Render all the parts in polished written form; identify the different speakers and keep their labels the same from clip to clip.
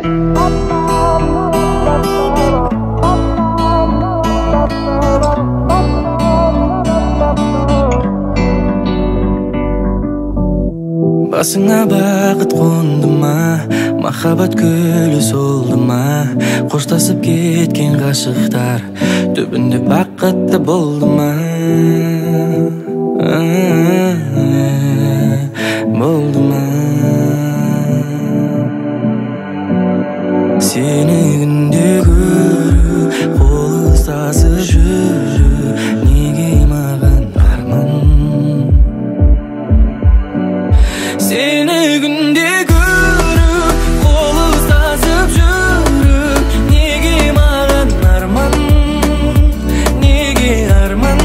Speaker 1: Басыңа бақыт қонды ма, махаббат гүлі солды ма, қоштасып кеткен ғашықтар түбінде бақытты болды ма? Болды ма? Сені күнде көру, қол ұстасып жүру, неге маған арман? Seni günde görüp, kol ıslasıp жүріп, неге маған арман, неге арман?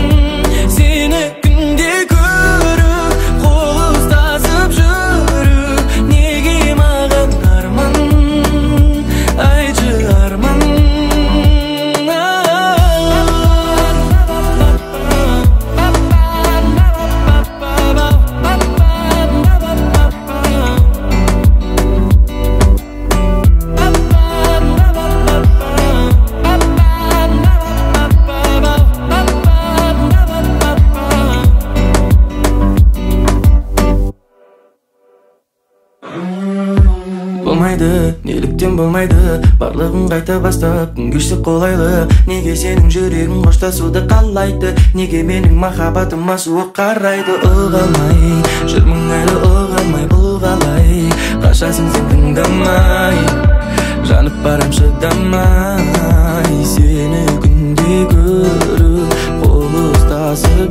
Speaker 1: Seni günde görüp, kol ıslasıp жүріп, неге маған арман, айтшы арман? Болмайды, неліктен болмайды, барлығын қайта бастап, күн кештік қолайлы. Неге сенің жүрегің қоштасуды қалайды, неге менің махаббатыма суық қарайды? Ұғалмай, жүрмін әлі ұғалмай, бұл қалай? Қашасың сен тыңдамай, жанып барам шыдамай. Сені күнде көріп, қол ұстасып